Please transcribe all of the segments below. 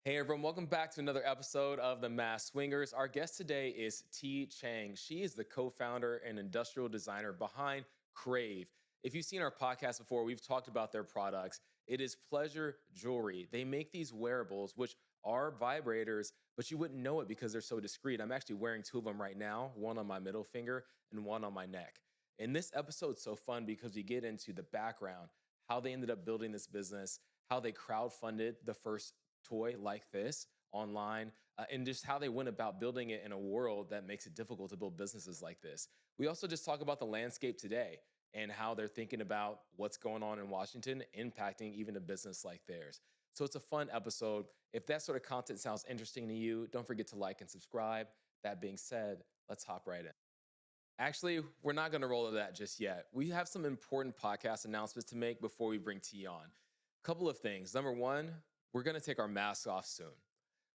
Hey everyone, welcome back to another episode of The Mass Swingers. Our guest today is T. Chang. She is the co-founder and industrial designer behind Crave. If you've seen our podcast before, we've talked about their products. It is pleasure jewelry. They make these wearables, which are vibrators, but you wouldn't know it because they're so discreet. I'm actually wearing two of them right now, one on my middle finger and one on my neck. And this episode's so fun because we get into the background, how they ended up building this business, how they crowdfunded the first toy like this online, and just how they went about building it in a world that makes it difficult to build businesses like this. We also just talk about the landscape today and how they're thinking about what's going on in Washington, impacting even a business like theirs. So it's a fun episode. If that sort of content sounds interesting to you, don't forget to like and subscribe. That being said, let's hop right in. Actually, we're not going to roll to that just yet. We have some important podcast announcements to make before we bring T on. Couple of things. Number one, we're going to take our masks off soon.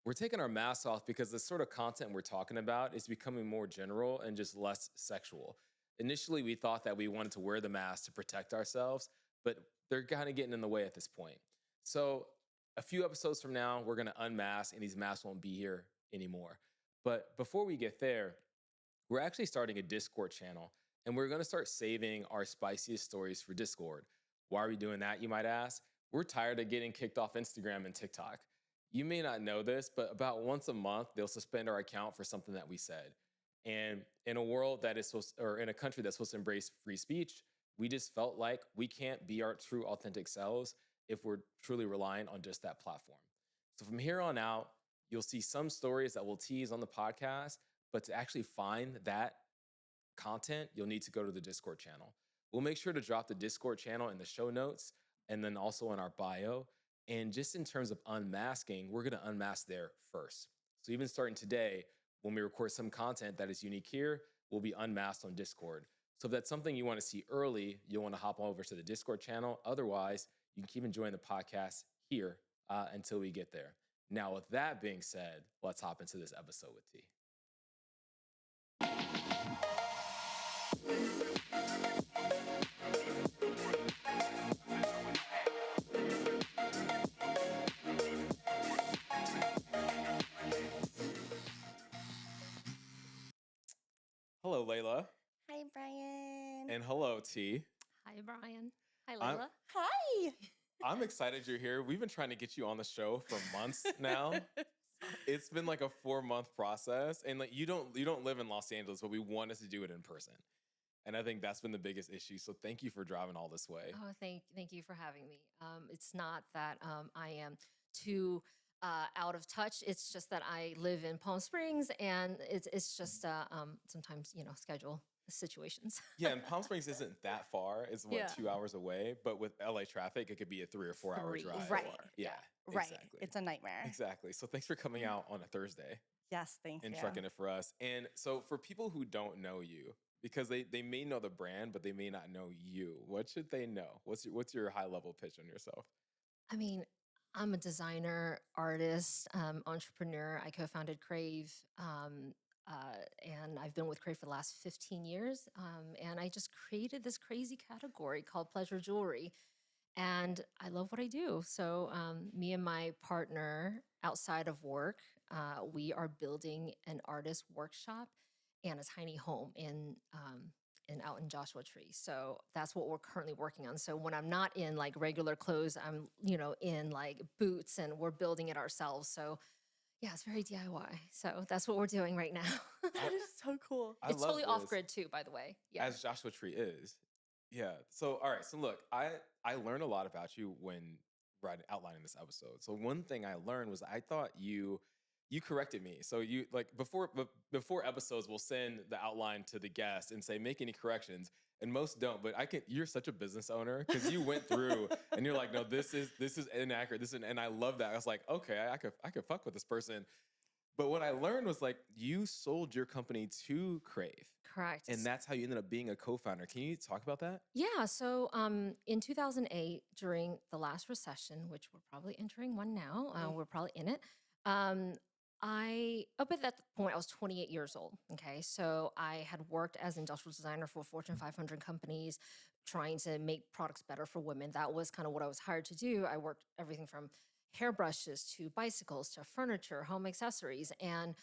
We're taking our masks off because the sort of content we're talking about is becoming more general and just less sexual. Initially, we thought that we wanted to wear the mask to protect ourselves, but they're kind of getting in the way at this point. So a few episodes from now, we're going to unmask and these masks won't be here anymore. But before we get there, we're actually starting a Discord channel and we're going to start saving our spiciest stories for Discord. Why are we doing that, you might ask? We're tired of getting kicked off Instagram and TikTok. You may not know this, but about once a month, they'll suspend our account for something that we said. And in a world that is supposed, or in a country that's supposed to embrace free speech, we just felt like we can't be our true authentic selves if we're truly relying on just that platform. So from here on out, you'll see some stories that we'll tease on the podcast, but to actually find that content, you'll need to go to the Discord channel. We'll make sure to drop the Discord channel in the show notes and then also in our bio. And just in terms of unmasking, we're going to unmask there first. So even starting today, when we record some content that is unique here, we'll be unmasked on Discord. So if that's something you want to see early, you'll want to hop over to the Discord channel. Otherwise, you can keep enjoying the podcast here until we get there. Now, with that being said, let's hop into this episode with T. Hello, Layla. Hi, Brian. And hello, T. Hi, Brian. Hi, I'm- Layla. Hi. I'm excited you're here. We've been trying to get you on the show for months now. It's been like a 4-month process. And like you don't live in Los Angeles, but we wanted to do it in person. And I think that's been the biggest issue. So thank you for driving all this way. Oh, thank you for having me. It's not that I am too out of touch. It's just that I live in Palm Springs, and it's just sometimes schedule situations. Yeah, and Palm Springs isn't that far. It's 2 hours away. But with LA traffic, it could be a 3 or 4 hour drive. Right. Yeah. Right. Exactly. It's a nightmare. Exactly. So thanks for coming out on a Thursday Yes, thank and you. trucking it for us. And so for people who don't know you, because they may know the brand, but they may not know you, what should they know? What's your high level pitch on yourself? I mean, I'm a designer, artist, entrepreneur. I co-founded Crave, and I've been with Crave for the last 15 years. And I just created this crazy category called pleasure jewelry. And I love what I do. So me and my partner outside of work, we are building an artist workshop and a tiny home in out in Joshua Tree. So that's what we're currently working on. So when I'm not in like regular clothes, I'm in like boots, and we're building it ourselves. So yeah, it's very DIY. So that's what we're doing right now. That is so cool. I It's love totally this, off grid too, by the way. Yeah. as Joshua Tree is. Yeah. So all right. So look, I learned a lot about you when outlining this episode. So one thing I learned was I thought you corrected me. So you like before episodes, we'll send the outline to the guest and say make any corrections, and most don't. But you're such a business owner because you went through and you're like, no, this is inaccurate. And I love that. I was like, okay, I could fuck with this person. But what I learned was like you sold your company to Crave. Correct. And that's how you ended up being a co-founder. Can you talk about that? Yeah. So in 2008, during the last recession, which we're probably entering one now, we're probably in it. Up at that point, I was 28 years old. Okay. So I had worked as an industrial designer for Fortune 500 companies, trying to make products better for women. That was kind of what I was hired to do. I worked everything from hairbrushes to bicycles to furniture, home accessories. And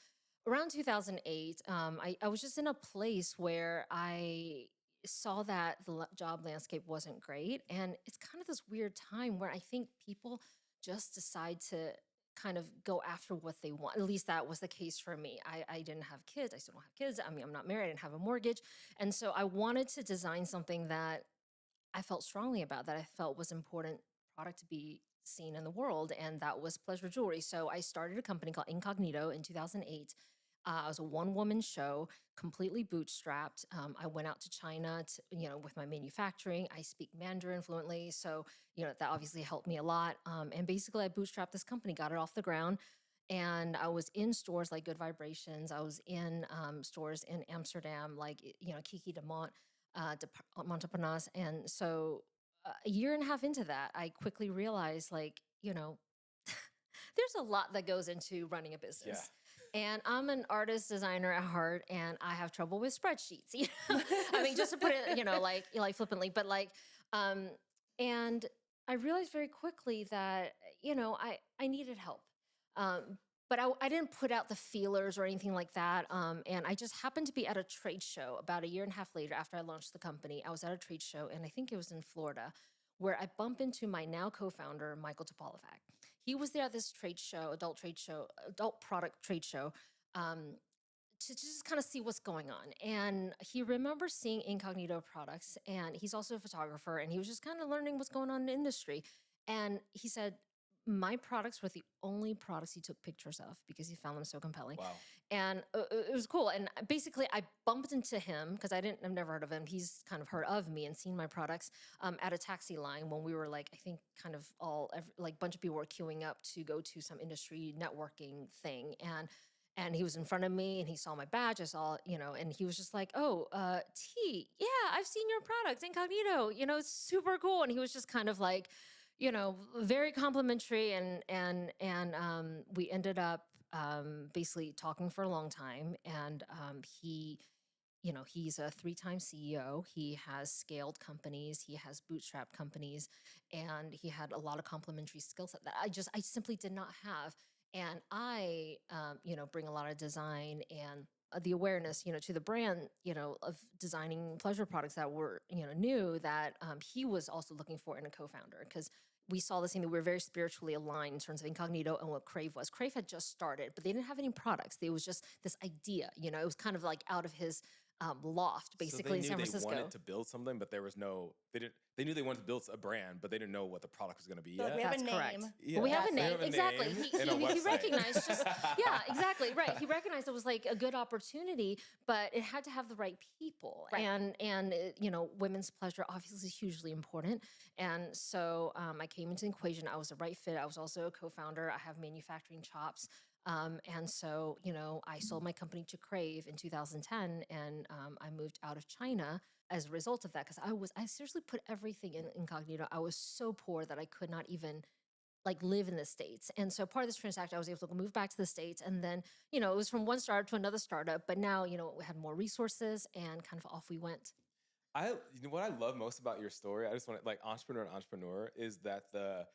around 2008, I was just in a place where I saw that the job landscape wasn't great. And it's kind of this weird time where I think people just decide to kind of go after what they want. At least that was the case for me. I didn't have kids. I still don't have kids. I mean, I'm not married. I didn't have a mortgage. And so I wanted to design something that I felt strongly about, that I felt was important product to be seen in the world, and that was pleasure jewelry. So I started a company called Incognito in 2008. I was a one-woman show, completely bootstrapped. I went out to China to, with my manufacturing. I speak Mandarin fluently, so that obviously helped me a lot. And basically, I bootstrapped this company, got it off the ground, and I was in stores like Good Vibrations. I was in stores in Amsterdam, like Kiki de Mont, de Montparnasse. And so a year and a half into that, I quickly realized, like, there's a lot that goes into running a business. And I'm an artist designer at heart, and I have trouble with spreadsheets. I mean, just to put it, like flippantly, but and I realized very quickly that I needed help. But I didn't put out the feelers or anything like that. And I just happened to be at a trade show about a year and a half later after I launched the company. I was at a trade show, and I think it was in Florida, where I bumped into my now co-founder, Michael Topolovac. He was there at this trade show, adult product trade show, to just kind of see what's going on. And he remembers seeing Incognito products, and he's also a photographer, and he was just kind of learning what's going on in the industry. And he said, my products were the only products he took pictures of because he found them so compelling. Wow. And it was cool. And basically, I bumped into him because I've never heard of him. He's kind of heard of me and seen my products at a taxi line when we were like, I think kind of like a bunch of people were queuing up to go to some industry networking thing. And he was in front of me, and he saw my badge. I saw, and he was just like, "Oh, T, yeah, I've seen your products, Incognito. It's super cool." And he was just kind of like, very complimentary, and we ended up basically talking for a long time. And he's a 3-time CEO. He has scaled companies. He has bootstrapped companies, and he had a lot of complementary skill set that I simply did not have. And I, bring a lot of design and the awareness, to the brand, of designing pleasure products that were, new, that he was also looking for in a co-founder, because we saw the same thing. We were very spiritually aligned in terms of Incognito and what Crave was. Crave had just started, but they didn't have any products. It was just this idea, it was kind of like out of his loft, basically, in San Francisco. They wanted to build something, but there was no. They knew they wanted to build a brand, but they didn't know what the product was going to be But yet. we have That's a correct. name. Yeah. We have a We name, have a exactly. name He and a he website. recognized yeah, exactly, right. He recognized it was like a good opportunity, but it had to have the right people. Right. And women's pleasure obviously is hugely important. And so I came into the equation. I was the right fit. I was also a co-founder. I have manufacturing chops. And so, I sold my company to Crave in 2010, and I moved out of China as a result of that, because I seriously put everything in Incognito. I was so poor that I could not even like live in the States. And so part of this transaction, I was able to move back to the States. And then, it was from one startup to another startup, but now, we had more resources, and kind of off we went. What I love most about your story, I just want to, like, entrepreneur, is that the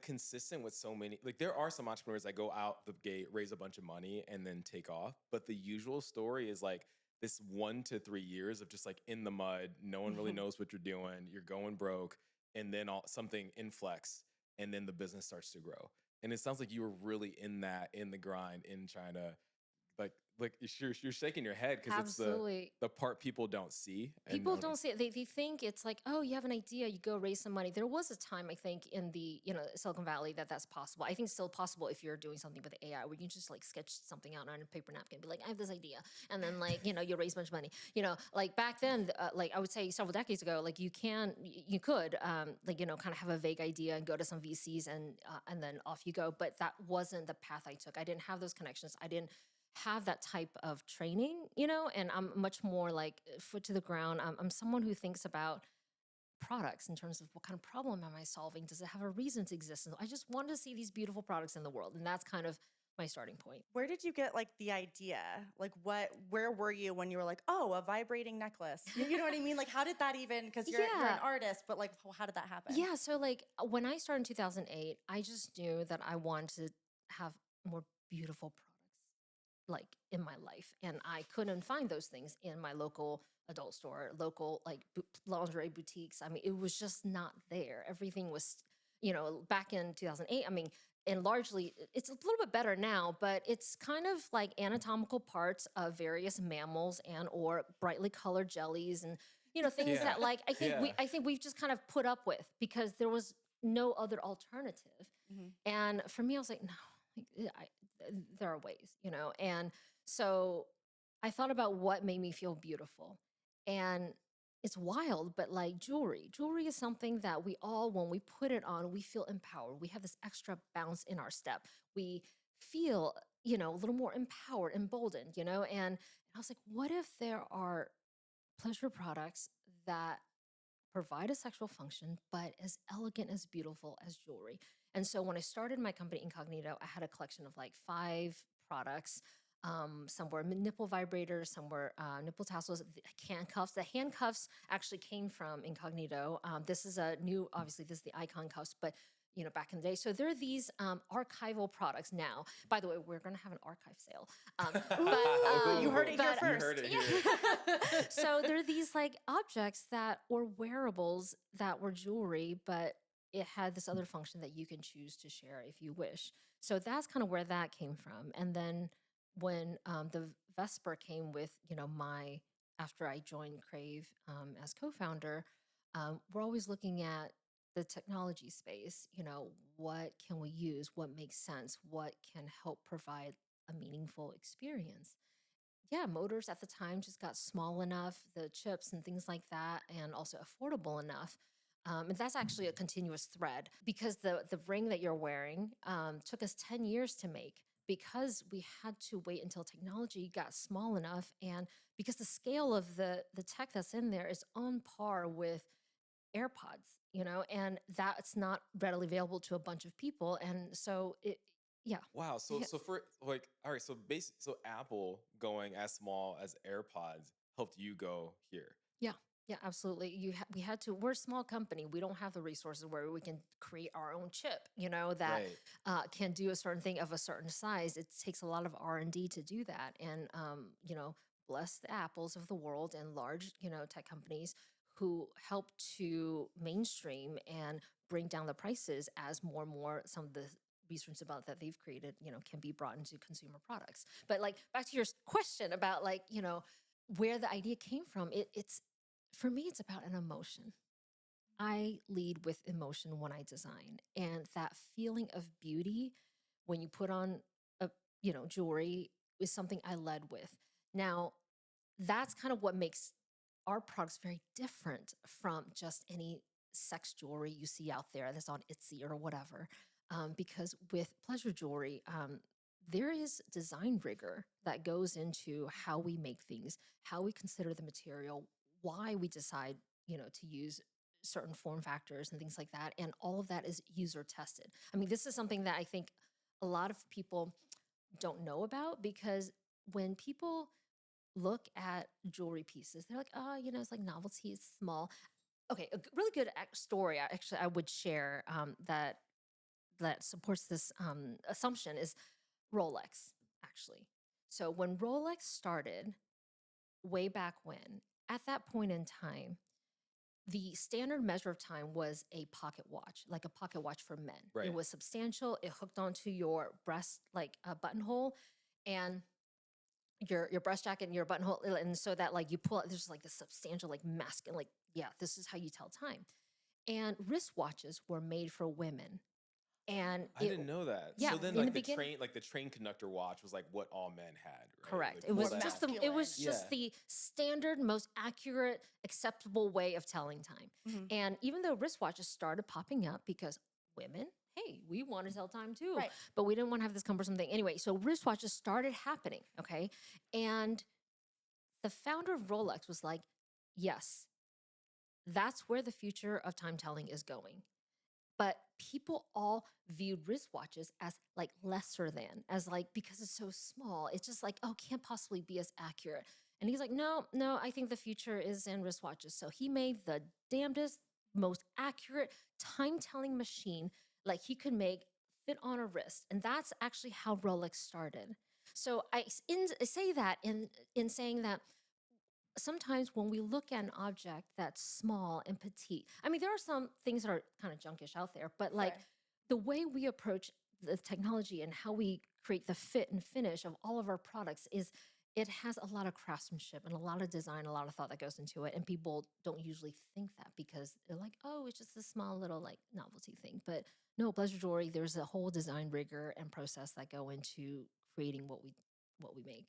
consistent with so many, like, there are some entrepreneurs that go out the gate, raise a bunch of money, and then take off. But the usual story is like this 1 to 3 years of just like in the mud. No one really knows what you're doing. You're going broke, and then something inflects, and then the business starts to grow. And it sounds like you were really in the grind in China. Like you're shaking your head because it's the part people don't see. People don't see it. They think it's like, oh, you have an idea, you go raise some money. There was a time, I think, in the Silicon Valley that's possible. I think it's still possible if you're doing something with AI, where you just like sketch something out on a paper napkin, be like, I have this idea, and then like you raise a bunch of money. Like back then, like I would say several decades ago, like you could like kind of have a vague idea and go to some VCs and then off you go. But that wasn't the path I took. I didn't have those connections. I didn't have that type of training, and I'm much more like foot to the ground. I'm someone who thinks about products in terms of what kind of problem am I solving? Does it have a reason to exist? And I just want to see these beautiful products in the world. And that's kind of my starting point. Where did you get like the idea? Like where were you when you were like, oh, a vibrating necklace? You know what I mean? Like how did that even, because you're an artist, but like how did that happen? Yeah. So like when I started in 2008, I just knew that I wanted to have more beautiful products like in my life. And I couldn't find those things in my local adult store, local like lingerie boutiques. I mean, it was just not there. Everything was, back in 2008. I mean, and largely it's a little bit better now, but it's kind of like anatomical parts of various mammals and or brightly colored jellies and things that like I think we've just kind of put up with because there was no other alternative. And for me, I was like, no, there are ways, and so I thought about what made me feel beautiful. And it's wild, but like jewelry is something that we all, when we put it on, we feel empowered. We have this extra bounce in our step. We feel, a little more empowered, emboldened, and I was like, what if there are pleasure products that provide a sexual function, but as elegant, as beautiful as jewelry? And so when I started my company Incognito, I had a collection of like 5 products. Some were nipple vibrators, some were nipple tassels, handcuffs. The handcuffs actually came from Incognito. This is obviously this is the icon cuffs, but back in the day. So there are these archival products now. By the way, we're going to have an archive sale. You heard it here first. You heard it here. So there are these like objects that were wearables that were jewelry, but it had this other function that you can choose to share if you wish. So that's kind of where that came from. And then when the Vesper came with, after I joined Crave as co-founder, we're always looking at the technology space. What can we use? What makes sense? What can help provide a meaningful experience? Yeah, motors at the time just got small enough, the chips and things like that, and also affordable enough. And that's actually a continuous thread because the ring that you're wearing took us 10 years to make because we had to wait until technology got small enough and because the scale of the tech that's in there is on par with AirPods, and that's not readily available to a bunch of people. And so yeah. Wow. So for like, all right. So Apple going as small as AirPods helped you go here. Yeah, absolutely. We had to. We're a small company. We don't have the resources where we can create our own chip. That can do a certain thing of a certain size. It takes a lot of R&D to do that. And bless the Apples of the world and large tech companies who help to mainstream and bring down the prices as more and more some of the research about that they've created can be brought into consumer products. But like back to your question about like where the idea came from, it's for me, it's about an emotion. I lead with emotion when I design. And that feeling of beauty when you put on jewelry is something I led with. Now, that's kind of what makes our products very different from just any sex jewelry you see out there that's on Etsy or whatever. Because with pleasure jewelry, there is design rigor that goes into how we make things, how we consider the material, why we decide, to use certain form factors and things like that. And all of that is user tested. I mean, this is something that I think a lot of people don't know about because when people look at jewelry pieces, they're like, oh, it's like novelty, it's small. Okay, a really good story I would share that supports this assumption is Rolex, actually. So when Rolex started way back when, at that point in time, the standard measure of time was a pocket watch, like a pocket watch for men. Right. It was substantial. It hooked onto your breast, like a buttonhole, and your breast jacket and your buttonhole, and so that like you pull out, there's like this substantial like mask, and like this is how you tell time. And wristwatches were made for women. And I didn't know that. Yeah, So then in like the the train conductor watch was like what all men had, right? correct. Like, It was before that. just the standard, most accurate, acceptable way of telling time. And even though wristwatches started popping up because women, hey, we want to tell time too, Right. but we didn't want to have this cumbersome thing. Anyway, so wristwatches started happening, okay? And the founder of Rolex was like, yes, that's where the future of time telling is going. But people all viewed wristwatches as like lesser than, as like, because it's so small, it's just like, oh, can't possibly be as accurate. And he's like, no, no, I think the future is in wristwatches. So he made the damnedest, most accurate time-telling machine like he could make fit on a wrist. And that's actually how Rolex started. So I say that in saying that sometimes when we look at an object that's small and petite, I mean, there are some things that are kind of junkish out there, but like the way we approach the technology and how we create the fit and finish of all of our products is it has a lot of craftsmanship and a lot of design, a lot of thought that goes into it. And people don't usually think that because they're like, oh, it's just a small little like novelty thing. But no, pleasure jewelry, there's a whole design rigor and process that go into creating what we make.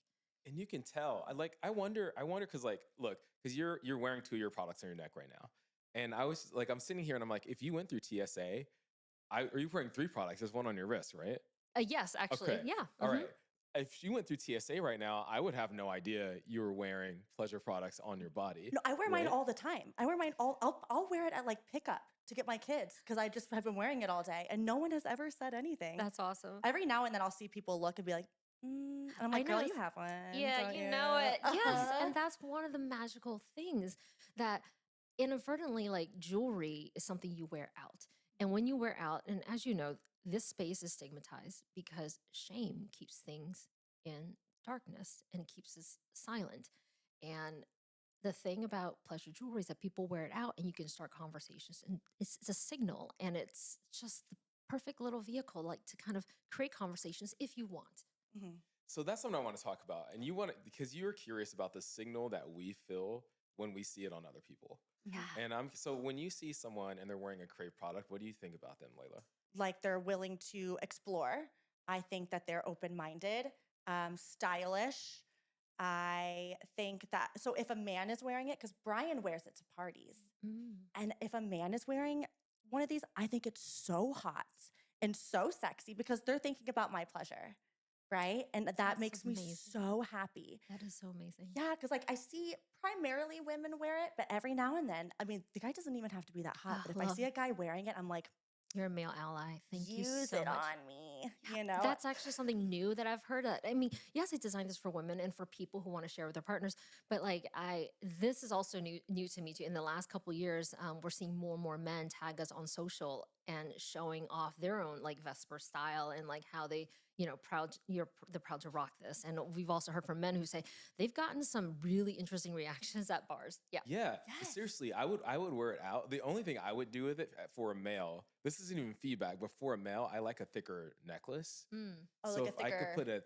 And you can tell. I wonder, because like, look, because you're wearing 2 of your products on your neck right now. And I was like, I'm sitting here and I'm like, if you went through TSA, are you wearing 3 products? There's one on your wrist, right? Yes, actually. Okay. Yeah. All right. If you went through TSA right now, I would have no idea you were wearing pleasure products on your body. No, I wear mine all the time. I wear mine I'll wear it at like pickup to get my kids because I just have been wearing it all day and no one has ever said anything. That's awesome. Every now and then I'll see people look and be like, and I'm like, girl, you have one. Yeah, you know it. Yes. And that's one of the magical things that inadvertently, like jewelry is something you wear out. And when you wear out, and as you know, this space is stigmatized because shame keeps things in darkness and it keeps us silent. And the thing about pleasure jewelry is that people wear it out and you can start conversations. And it's a signal and it's just the perfect little vehicle, like to kind of create conversations if you want. Mm-hmm. So that's something I want to talk about. And you want to, because you're curious about the signal that we feel when we see it on other people. Yeah. And so when you see someone and they're wearing a Crave product, what do you think about them, Layla? Like they're willing to explore. I think that they're open-minded, stylish. I think that, so if a man is wearing it, because Brian wears it to parties, and if a man is wearing one of these, I think it's so hot and so sexy because they're thinking about my pleasure, right? And that makes me so happy. That is so amazing. Yeah, because like I see primarily women wear it, but every now and then, I mean, the guy doesn't even have to be that hot, but if I see a guy wearing it, I'm like, you're a male ally. Thank you so much. Use it on me, you know? That's actually something new that I've heard. I mean, yes, I designed this for women and for people who want to share with their partners, but like this is also new to me too. In the last couple of years, we're seeing more and more men tag us on social and showing off their own like Vesper style and like how they, you know, they're proud to rock this. And we've also heard from men who say they've gotten some really interesting reactions at bars. Yeah. Yeah. Yes. Seriously, I would wear it out. The only thing I would do with it for a male, this isn't even feedback, but for a male, I like a thicker necklace. Oh, so like if I could put a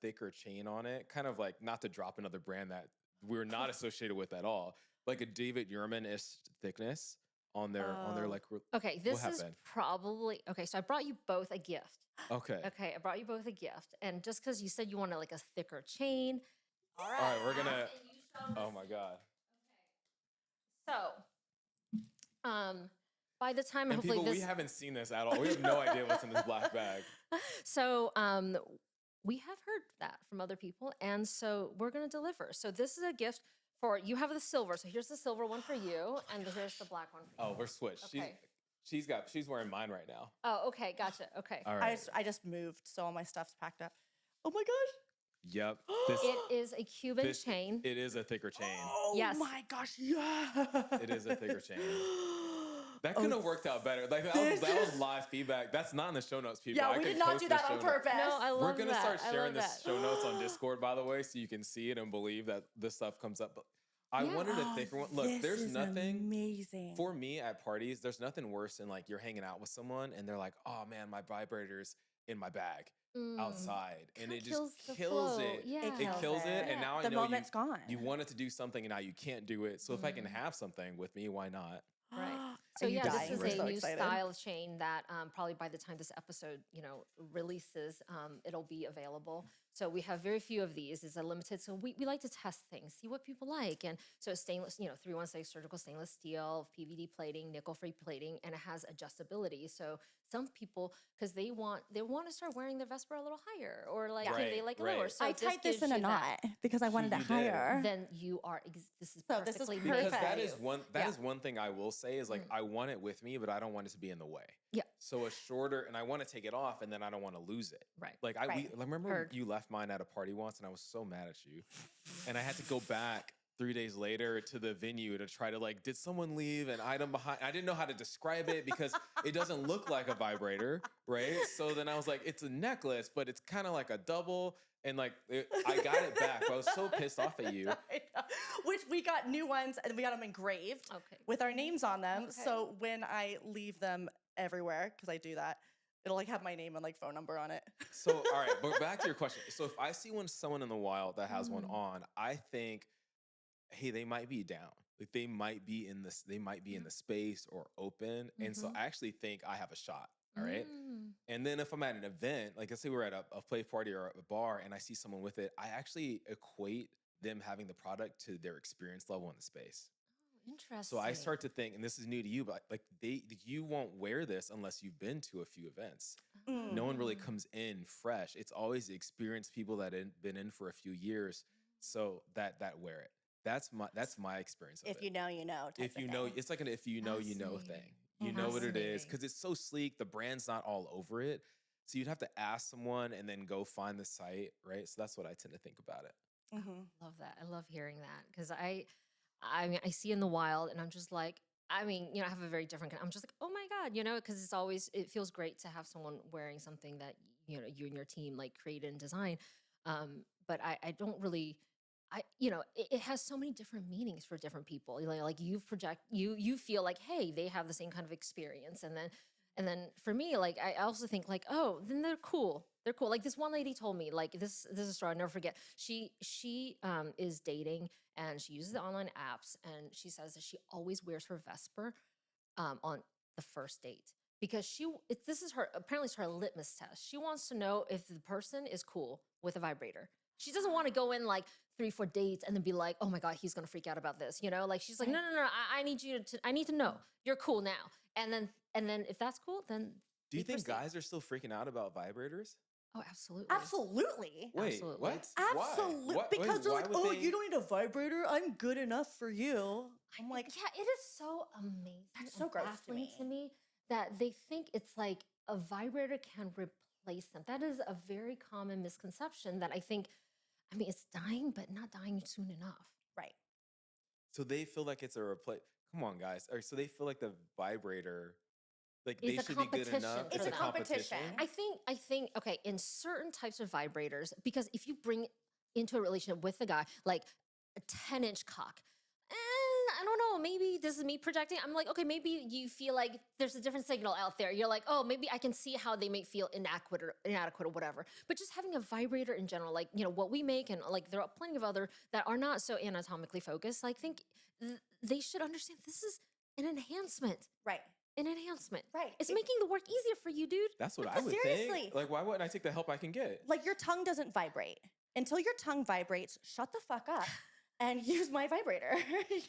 thicker chain on it, kind of like, not to drop another brand that we're not associated with at all, like a David Yurman-ish thickness on their like. Okay, this is probably okay. So I brought you both a gift. Okay. Okay, I brought you both a gift, and just because you said you wanted like a thicker chain. All right. All right, we're gonna. Oh my God. Okay. So, by the time and hopefully people, we haven't seen this at all. We have no idea what's in this black bag. So, we have heard that from other people, and so we're gonna deliver. So this is a gift. You have the silver, so here's the silver one for you, and here's the black one for you. Oh, we're switched. Okay. She's wearing mine right now. Oh, okay, gotcha. Okay. All right. I just moved, so all my stuff's packed up. Oh my gosh. Yep. It is a Cuban chain. It is a thicker chain. Oh yes. my gosh, yeah. It is a thicker chain. That couldn't have worked out better. Like that was live feedback. That's not in the show notes, people. Yeah, we did not do that on purpose. No, I love that. We're gonna start sharing this show notes on Discord, by the way, so you can see it and believe that this stuff comes up. But I wanted a thicker one. Look, there's nothing amazing for me at parties. There's nothing worse than like you're hanging out with someone and they're like, "Oh man, my vibrator's in my bag outside," and it just kills it. Yeah. It kills it, and now I the know moment's gone. you wanted to do something and now you can't do it. So if I can have something with me, why not? Right. So yeah, this is We're a so new excited. style of chain that probably by the time this episode, releases, it'll be available. So we have very few of these. It's a limited. So we like to test things, see what people like. And so it's stainless, 316 surgical stainless steel, PVD plating, nickel-free plating, and it has adjustability. So some people, because they want to start wearing their Vesper a little higher, or like they like lower. So I tied this in a knot because I wanted it higher. Then you are. This is So this is perfectly perfect. Because made that for is you. one. That is one thing I will say is like I want it with me, but I don't want it to be in the way. Yeah. So a shorter, and I want to take it off, and then I don't want to lose it. Right. Like Right. I remember Heard. you left mine at a party once, and I was so mad at you, and I had to go back 3 days later to the venue to try to like, did someone leave an item behind? I didn't know how to describe it because it doesn't look like a vibrator, right? So then I was like, it's a necklace, but it's kind of like a double. And like, I got it back. I was so pissed off at you. I know. Which we got new ones and we got them engraved Okay. with our names on them. Okay. So when I leave them everywhere, because I do that, it'll like have my name and like phone number on it. So, all right, but back to your question. So if I see someone in the wild that has one on, I think, hey, they might be down. Like they might be in this, they might be in the space or open. And so I actually think I have a shot. All right. And then if I'm at an event, like let's say we're at a play party or a bar and I see someone with it, I actually equate them having the product to their experience level in the space. Interesting. So I start to think, and this is new to you, but like you won't wear this unless you've been to a few events. No one really comes in fresh. It's always the experienced people that have been in for a few years. So that wear it. That's my experience of it. If you know, you know. If you know, it's like an if you know, you know Fascinating. thing. You know what it is Fascinating. because it's so sleek. The brand's not all over it. So you'd have to ask someone and then go find the site, right? So that's what I tend to think about it. Love that. I love hearing that because I mean, I see in the wild and I'm just like, I mean, you know, I have a very different I'm just like, oh my God, you know, because it feels great to have someone wearing something that, you know, you and your team like create and design. But I don't really, you know, it has so many different meanings for different people. You know, like you feel like, hey, they have the same kind of experience. And then for me, like, I also think like, oh, then they're cool. They're cool. Like this one lady told me, like this is a story I'll never forget. She is dating and she uses the online apps and she says that she always wears her Vesper on the first date because this is her, apparently it's her litmus test. She wants to know if the person is cool with a vibrator. She doesn't want to go in like 3-4 dates and then be like, oh my God, he's going to freak out about this. You know, like she's like, no, I need I need to know you're cool now. And then if that's cool, then Do you think proceed. guys are still freaking out about vibrators? Oh, absolutely. Absolutely. Wait, Absolutely. what? Absolutely. Why? Because they're why like, would oh, they- you don't need a vibrator. I'm good enough for you. I'm like, yeah, it is so amazing. That's so and gross to baffling to me. me that they think it's like a vibrator can replace them. That is a very common misconception that I think, I mean, it's dying, but not dying soon enough. right. So they feel like it's a replace. Come on, guys. Or so they feel like the vibrator, like It's they a should be good competition enough. for It's a them. competition. Competition. I think, okay, in certain types of vibrators, because if you bring into a relationship with the guy, like a 10-inch cock, I don't know, maybe this is me projecting. I'm like, okay, maybe you feel like there's a different signal out there. You're like, oh, maybe I can see how they may feel inadequate or whatever. But just having a vibrator in general, like, you know, what we make and like there are plenty of other that are not so anatomically focused. I think they should understand this is an enhancement. Right. An enhancement. Right. It's making the work easier for you, dude. That's what I would Seriously. think. Like, why wouldn't I take the help I can get? Like your tongue doesn't vibrate. Until your tongue vibrates, shut the fuck up and use my vibrator.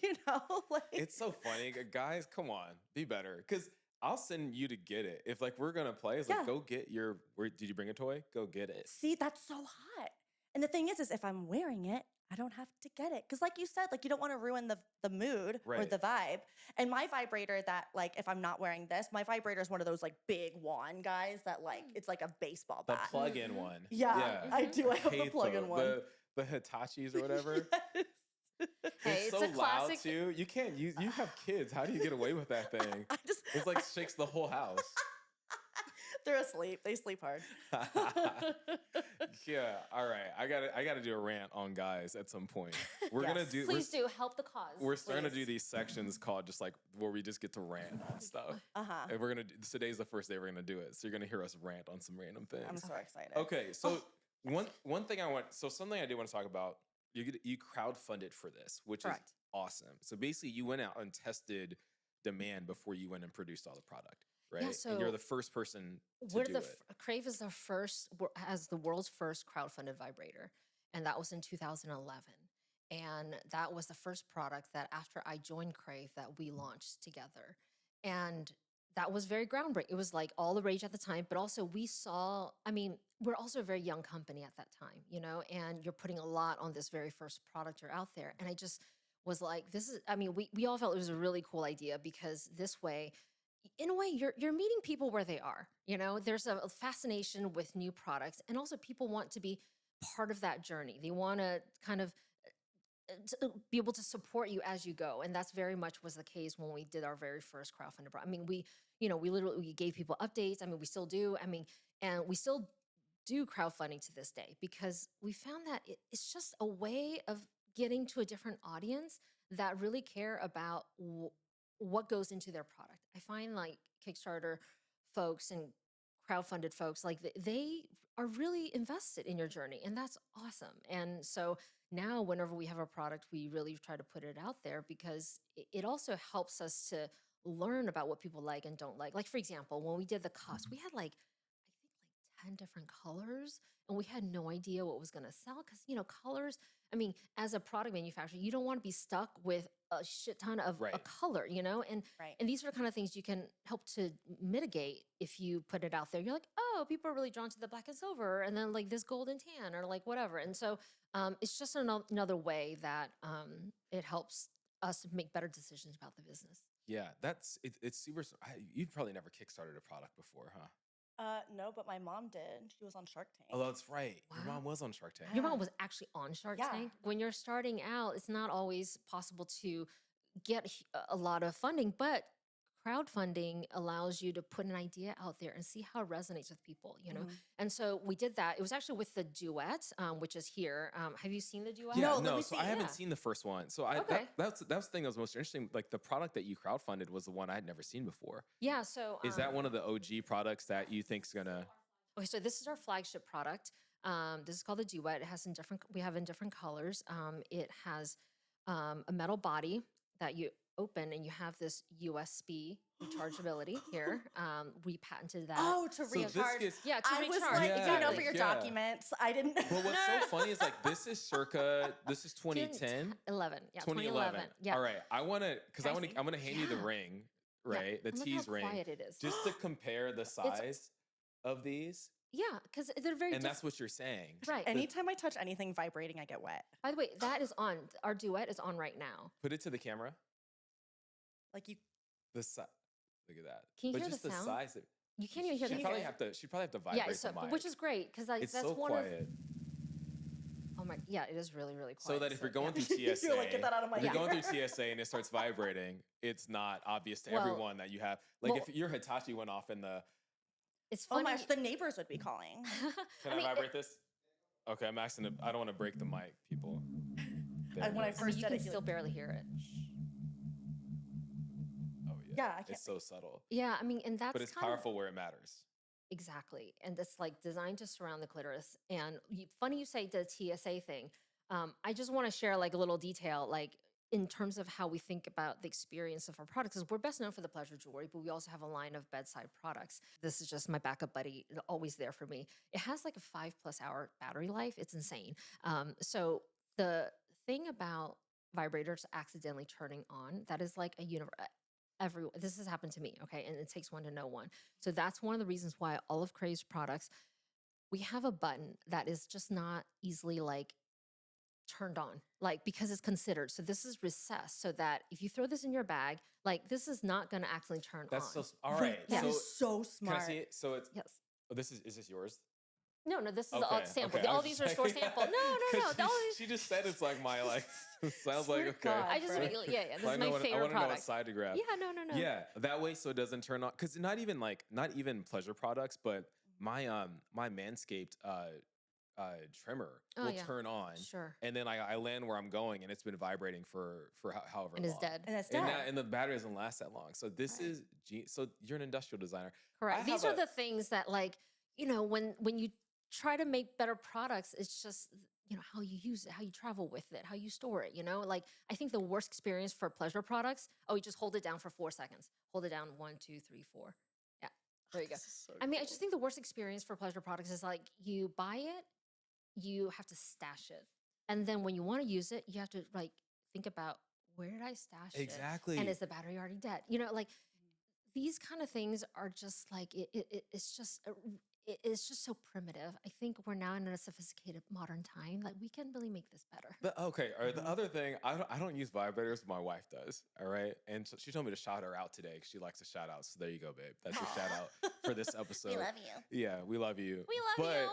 You know, like It's so funny. Guys, come on, be better. Because I'll send you to get it. If like we're gonna play, it's like Yeah. go get did you bring a toy? Go get it. see, that's so hot. And the thing is if I'm wearing it, I don't have to get it. Because like you said, like you don't want to ruin the mood or Right. the vibe. And my vibrator that like, if I'm not wearing this, my vibrator is one of those like big wand guys that like, it's like a baseball The bat. plug-in one. Yeah, I do. I have the hate plug-in one. The Hitachis or whatever. Hey, It's it's so a loud classic. too. You can't use. You have kids. How do you get away with that thing? I just, It's like shakes the whole house. they're asleep. They sleep hard. Yeah. All right. I gotta do a rant on guys at some point. We're gonna Yes. do. Please do help the cause. We're starting to do please. these sections called just like where we just get to rant on stuff. Uh-huh. And we're gonna. Today's the first day we're gonna do it. So you're gonna hear us rant on some random things. I'm so excited. Okay, so one thing something I did want to talk about. You crowdfunded for this, which Correct. is awesome. So basically, you went out and tested demand before you went and produced all the product, right? And you're so the first person to We're do the it. Crave is the first has the world's first crowdfunded vibrator, and that was in 2011. And that was the first product that after I joined Crave that we launched together, and that was very groundbreaking. It was like all the rage at the time, but also we saw. I mean, we're also a very young company at that time, you know, and you're putting a lot on this very first product you're out there. And was like, this is, I mean, we all felt it was a really cool idea because this way, in a way, you're meeting people where they are. You know, there's a fascination with new products, and also people want to be part of that journey. They want to kind of be able to support you as you go, and that's very much was the case when we did our very first crowdfunded. I mean, we literally we gave people updates. I mean, we still do. I mean, and we still do crowdfunding to this day because we found that it's just a way of getting to a different audience that really care about what goes into their product. I find like Kickstarter folks and crowdfunded folks, like they are really invested in your journey, and that's awesome. And so now whenever we have a product, we really try to put it out there because it also helps us to learn about what people like and don't like. Like for example, when we did the cups, we had like I think like 10 different colors, and we had no idea what was going to sell because colors, I mean, as a product manufacturer, you don't want to be stuck with a shit ton of a Right. color, and Right. and these are the kind of things you can help to mitigate if you put it out there. You're like, oh, people are really drawn to the black and silver, and then like this gold and tan, or like whatever. And so it's just another way that it helps us to make better decisions about the business. Yeah, it's super. You've probably never kickstarted a product before, huh? No, but my mom did. She was on Shark Tank. Oh, that's right. Your Wow. mom was on Shark Tank. Your Yeah. mom was actually on Shark Yeah. Tank. When you're starting out, it's not always possible to get a lot of funding, but crowdfunding allows you to put an idea out there and see how it resonates with people. Mhm. And so we did that. It was actually with the Duet, which is here. Have you seen the Duet? Yeah, No, let me so see. I haven't Yeah. seen the first one. So Okay. that's the thing that was most interesting. Like the product that you crowdfunded was the one I had never seen before. Yeah. So Is that one of the OG products that you think's gonna? okay, so this is our flagship product. This is called the Duet. It has we have in different colors. It has a metal body that you open, and you have this USB rechargeability here. We patented that. Oh, to So this recharge. gets- Yeah, to I was recharge. like, Yeah, for your yeah. documents. I didn't. Well, what's so funny is like this is 2010, 11. Yeah, 2011. 2011. Yeah. All right, I want to because Can I see? I'm gonna hand you the Yeah. ring, Yeah. right? The And look tease how ring, quiet it is. just to compare the size of these, Yeah, because they're very and that's different. what you're saying. Right. Anytime I touch anything vibrating, I get wet. By the way, that is on. Our Duet is on right now. Put it to the camera. Like you. The size. Look at that. Can you but hear just the the sound? size. You can't even hear She'd the probably sound. have to. She'd probably have to vibrate Yeah, so, the mic. which is great because it's that's so one quiet. Oh my, yeah, it is really, really quiet. So that if you're going yeah. through TSA, You're like, get that out of my if you're ear. going through TSA and it starts vibrating, it's not obvious to Well- everyone that you have. Like well- if your Hitachi went off in the, It's Oh funny. my gosh, the neighbors would be calling. can I, mean, vibrate this? Okay, I'm asking. I don't want to break the mic, people. There And it when I is. I mean, first you did can it, still barely hear it. Oh yeah. Yeah, I can't. It's so subtle, Yeah, I mean, and that's but it's kind of- powerful where it matters. Exactly. And it's like designed to surround the clitoris. And funny you say the TSA thing. I just want to share like a little detail, like in terms of how we think about the experience of our products. Because we're best known for the pleasure jewelry, but we also have a line of bedside products. This is just my backup buddy, always there for me. It has like a 5+ hour battery life. It's insane. So the thing about vibrators accidentally turning on, that is like a this has happened to me, okay? And it takes one to know one. So that's one of the reasons why all of Crave's products, we have a button that is just not easily like turned on, like because it's considered. So this is recessed so that if you throw this in your bag, like this is not going to accidentally turn That's on. so. All right. That So is so can I smart. see it? So it's. Yes. Oh, this is this yours? No, this is Okay, all sample. okay, I All was these just are store like- sample. No. 'Cause All these. She just said it's like my like. Sounds like Swear okay. God, I just bro. yeah. This So I is know my what- I favorite wanna know what product. side to grab. Yeah, no. Yeah, that way so it doesn't turn on. Because not even pleasure products, but my my Manscaped trimmer Oh, will yeah. turn on, Sure. and then I land where I'm going, and it's been vibrating for however And is long. dead. And it's And, dead. and the battery doesn't last that long. So this Right. is so you're an industrial designer. Correct. I These have are a- the things that like, when you try to make better products, it's just, how you use it, how you travel with it, how you store it, Like I think the worst experience for pleasure products, you just hold it down for 4 seconds. Hold it down 1, 2, 3, 4. Yeah. There you go. This is so I mean, I cool. just think the worst experience for pleasure products is like you buy it, you have to stash it. And then when you want to use it, you have to like think about where did I stash it? Exactly. And is the battery already dead? Like these kind of things are just like it's just it's just so primitive. I think we're now in a sophisticated modern time. Like we can really make this better. Okay, all right. The Mhm. other thing, I don't use vibrators. My wife does. All right, and so she told me to shout her out today because she likes to shout out. So there you go, babe. That's your shout out for this episode. We love you. Yeah, we love you. We love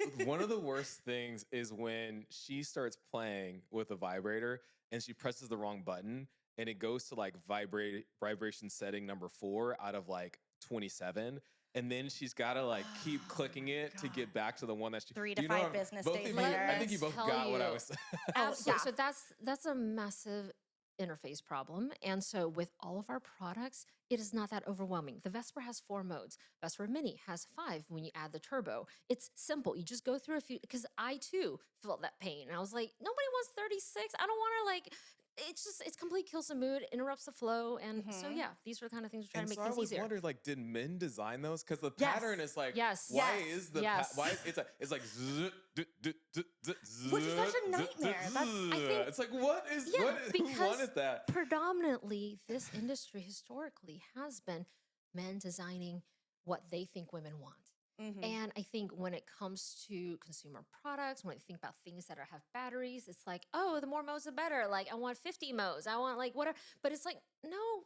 But you. one of the worst things is when she starts playing with a vibrator and she presses the wrong button and it goes to like vibration setting number 4 out of like 27. And then she's got to like keep Oh clicking my it to God. get back to the one that she. 3 Do to you know 5 what business both days of you, later. I think you both Tell got what I you. was saying. Absolutely. yeah. So that's a massive interface problem. And so with all of our products, it is not that overwhelming. The Vesper has 4 modes. Vesper Mini has 5 when you add the turbo. It's simple. You just go through a few, because I too felt that pain. And I was like, nobody wants 36. I don't want to like, it's complete kills the mood, interrupts the flow. And so Mhm. yeah, these are the kind of things we're trying And to so make I things always easier. wondered, like, did men design those? Because the Yes. pattern is like, Yes. why Yes. is the Yes. why it's like zzz, Which is such a nightmare. That's- I think- it's like what is Yeah, what who because wanted that? predominantly this industry historically has been men designing what they think women want. Mhm. And I think when it comes to consumer products, when I think about things that have batteries, it's like, oh, the more modes, the better. Like, I want 50 modes. I want like whatever. But it's like, no,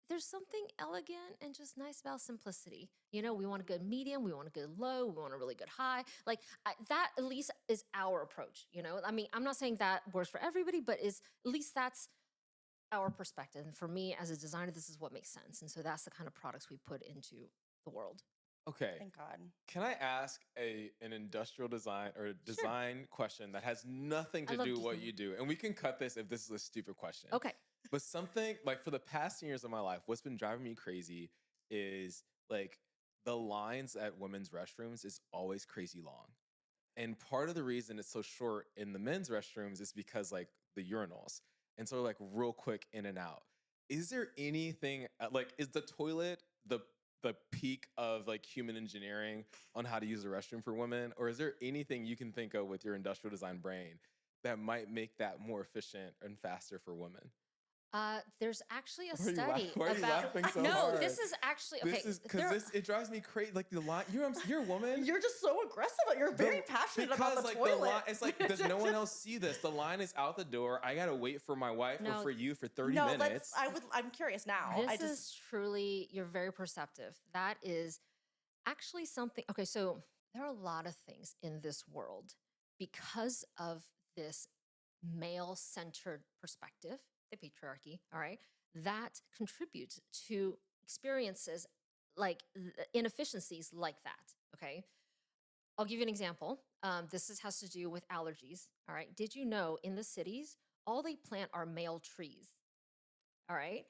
there's something elegant and just nice about simplicity. You know, we want a good medium, we want a good low, we want a really good high. Like that at least is our approach. You know, I mean, I'm not saying that works for everybody, but is at least that's our perspective. And for me as a designer, this is what makes sense. And so that's the kind of products we put into the world. Okay, Thank God. can I ask an industrial design or design question that has nothing I to love do with what geeking. you do? And we can cut this if this is a stupid question. Okay. But something like for the past 10 years of my life, what's been driving me crazy is like the lines at women's restrooms is always crazy long. And part of the reason it's so short in the men's restrooms is because like the urinals. And so like real quick in and out. Is there anything like is the toilet the peak of like human engineering on how to use the restroom for women? Or is there anything you can think of with your industrial design brain that might make that more efficient and faster for women? There's actually a Why are you study why are you about. laughing so No, hard? this is actually okay. This is because there- it drives me crazy. Like the line, you're a woman. You're just so aggressive. You're very passionate about the like toilet. the line, it's like does no one else see this? The line is out the door. I gotta wait for my wife or No. for you for 30 no, minutes. I'm curious now. This I just is truly, you're very perceptive. That is actually something. Okay, so there are a lot of things in this world because of this male centered perspective, the patriarchy, all right, that contributes to experiences like inefficiencies like that. Okay. I'll give you an example. Has to do with allergies. All right. Did you know in the cities, all they plant are male trees? All right.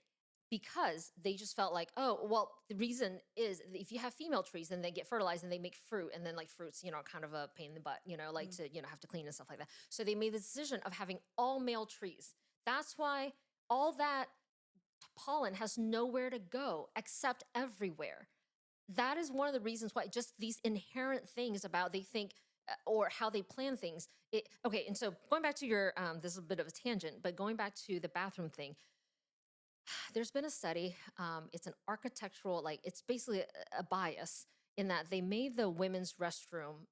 Because they just felt like, oh, well, the reason is if you have female trees, then they get fertilized and they make fruit. And then, like, fruit's, kind of a pain in the butt, like to, have to clean and stuff like that. So they made the decision of having all male trees. That's why all that pollen has nowhere to go except everywhere. That is one of the reasons why just these inherent things about they think or how they plan things. Okay, and so going back to your, this is a bit of a tangent, but going back to the bathroom thing, there's been a study. It's an architectural, like it's basically a bias in that they made the women's restroom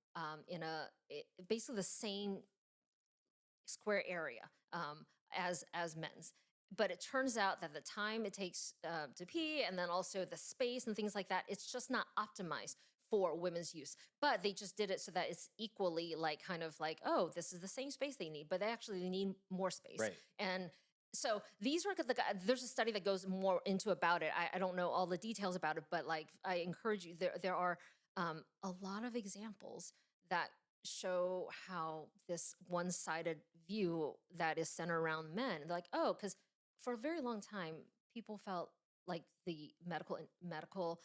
basically the same square area as men's. But it turns out that the time it takes to pee and then also the space and things like that, it's just not optimized for women's use. But they just did it so that it's equally like kind of like, oh, this is the same space they need, but they actually need more space. Right. And so these are there's a study that goes more into about it. I don't know all the details about it, but like I encourage you, there are a lot of examples that show how this one-sided view that is centered around men, like, oh, because for a very long time, people felt like the medical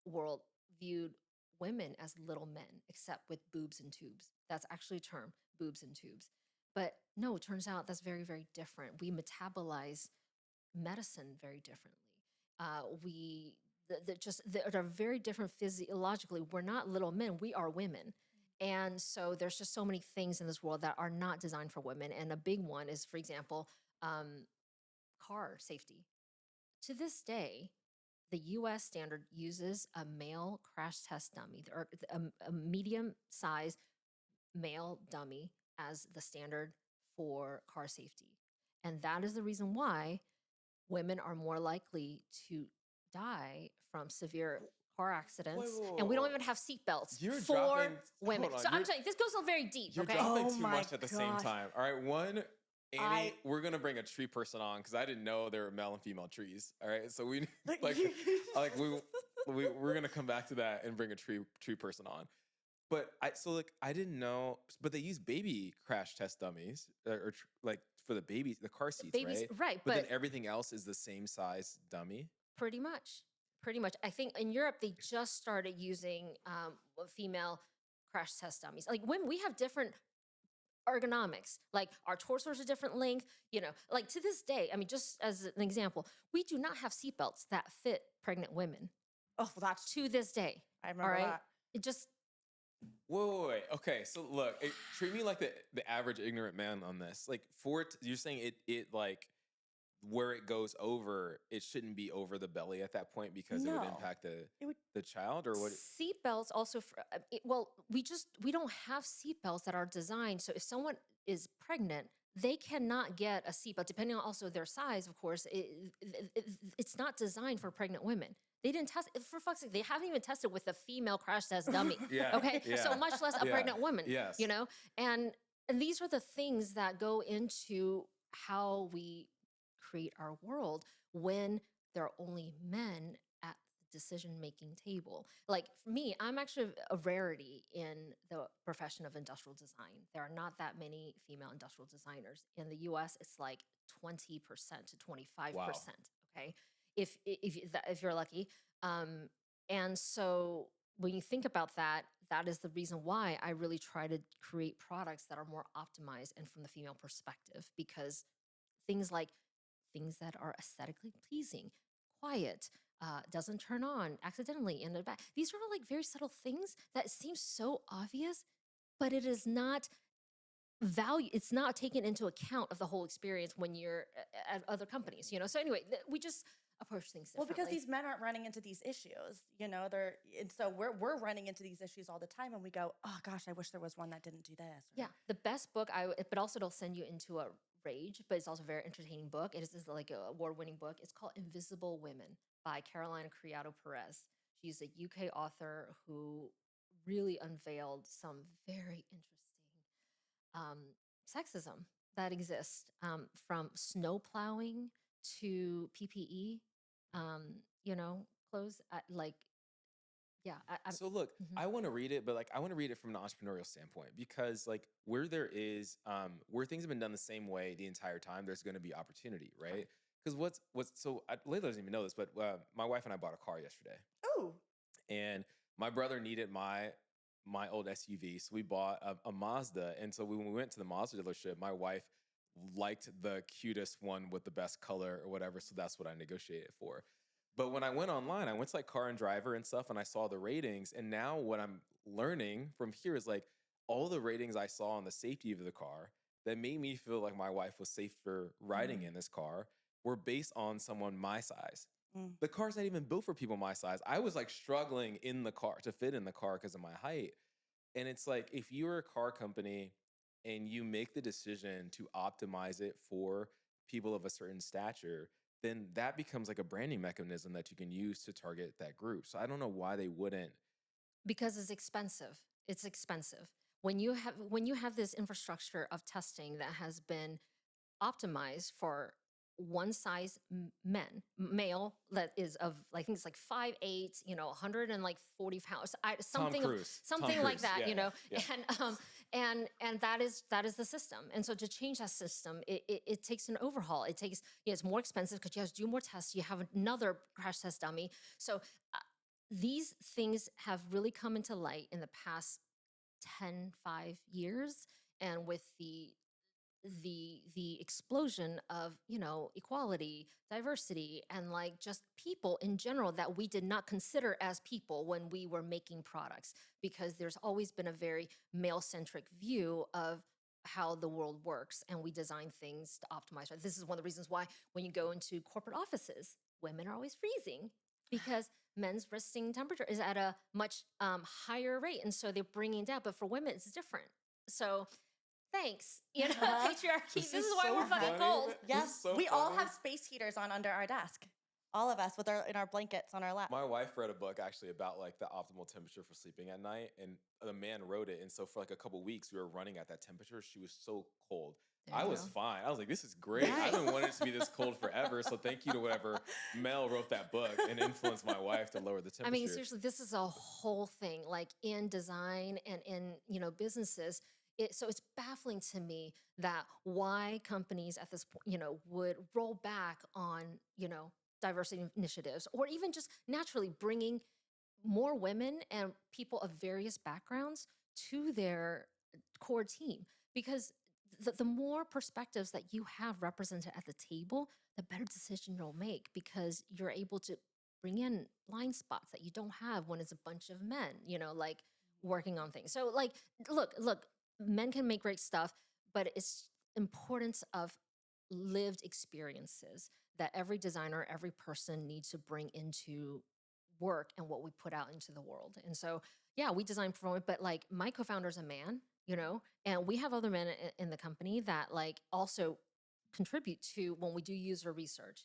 world viewed women as little men, except with boobs and tubes. That's actually a term, boobs and tubes. But no, it turns out that's very, very different. We metabolize medicine very differently. They're very different physiologically. We're not little men, we are women. And so there's just so many things in this world that are not designed for women. And a big one is, for example, car safety. To this day, the US standard uses a male crash test dummy or a medium size male dummy as the standard for car safety. And that is the reason why women are more likely to die from severe car accidents. And we don't even have seatbelts You're for dropping- women. hold on, So I'm you're- saying this goes very deep, You're okay? dropping Oh too my much at the same gosh. time. All right, one, Annie, I- we're gonna bring a tree person on because I didn't know there were male and female trees. All right, so we like we're gonna come back to that and bring a tree person on. But I didn't know, but they use baby crash test dummies like for the babies, the car seats, Babies, right? right, But but then everything else is the same size dummy. pretty much. Pretty much. I think in Europe, they just started using female crash test dummies. Like when we have different ergonomics, like our torsos are different length, like to this day, I mean, just as an example, we do not have seatbelts that fit pregnant women Oh, that's to this day. I remember right? that. It just, Wait. Okay, so look, treat me like the average ignorant man on this. Like you're saying it like where it goes over, it shouldn't be over the belly at that point because it would No. impact It would- the child or what? seatbelts also, we don't have seatbelts that are designed. So if someone is pregnant, they cannot get a seatbelt, depending on also their size, of course. It's not designed for pregnant women. They didn't test, for fuck's sake, they haven't even tested with a female crash test dummy. Yeah. Okay, so yeah. much less a Yeah. pregnant woman. Yes. And these are the things that go into how we create our world when there are only men at the decision-making table. Like for me, I'm actually a rarity in the profession of industrial design. There are not that many female industrial designers. In the US, it's like 20% to 25%. Okay, if you're lucky. And so when you think about that, that is the reason why I really try to create products that are more optimized and from the female perspective, because things that are aesthetically pleasing, quiet, doesn't turn on accidentally in the back. These are all like very subtle things that seem so obvious, but it is not it's not taken into account of the whole experience when you're at other companies, So anyway, we just approach things Well, differently. because these men aren't running into these issues, and so we're running into these issues all the time, and we go, oh gosh, I wish there was one that didn't do this. Yeah, the best book, but also it'll send you into a rage, but it's also a very entertaining book. It is like an award-winning book. It's called Invisible Women by Carolina Criado Perez. She's a UK author who really unveiled some very interesting sexism that exists, from snow plowing to PPE, clothes. So look, Mhm. I want to read it, but like I want to read it from an entrepreneurial standpoint because like where there is where things have been done the same way the entire time, there's going to be opportunity, right? Because Layla doesn't even know this, but my wife and I bought a car yesterday, Oh, and my brother needed my old SUV, so we bought a Mazda. And so when we went to the Mazda dealership, my wife liked the cutest one with the best color or whatever, so that's what I negotiated for. But when I went online, I went to like Car and Driver and stuff, and I saw the ratings. And now what I'm learning from here is like all the ratings I saw on the safety of the car that made me feel like my wife was safer riding in this car were based on someone my size. Mm. The car's not even built for people my size. I was like struggling in the car to fit in the car because of my height. And it's like, if you're a car company and you make the decision to optimize it for people of a certain stature, then that becomes like a branding mechanism that you can use to target that group. So I don't know why they wouldn't. Because it's expensive. It's expensive. When you have this infrastructure of testing that has been optimized for one size male that is of, I think it's like 5'8", 140 pounds, something Tom Cruise. like that, Yeah, yeah. and that is the system. And so to change that system, it takes an overhaul. It takes, it's more expensive because you have to do more tests. You have another crash test dummy. So these things have really come into light in the past 5 years, and with the explosion of equality, diversity, and like just people in general that we did not consider as people when we were making products, because there's always been a very male-centric view of how the world works, and we design things to optimize. Right? This is one of the reasons why when you go into corporate offices, women are always freezing. because men's resting temperature is at a much higher rate. And so they're bringing it down. But for women, it's different. So thanks, patriarchy. This is why so we're fucking funny. cold. This Yes, is so we all funny. have space heaters on under our desk. All of us with in our blankets on our lap. My wife read a book actually about like the optimal temperature for sleeping at night, and the man wrote it. And so for like a couple weeks, we were running at that temperature. She was so cold. There I you was go. fine. I was like, this is great. I've been wanting it to be this cold forever. So thank you to whatever Mel wrote that book and influenced my wife to lower the temperature. I mean, seriously, this is a whole thing, like in design and in, businesses. So it's baffling to me that why companies at this point, would roll back on, diversity initiatives, or even just naturally bringing more women and people of various backgrounds to their core team. Because the more perspectives that you have represented at the table, the better decision you'll make, because you're able to bring in blind spots that you don't have when it's a bunch of men, like working on things. So like, look, men can make great stuff, but it's importance of lived experiences that every designer, every person needs to bring into work and what we put out into the world. And so, yeah, we design for women, but like my co-founder's a man, and we have other men in the company that like also contribute to when we do user research.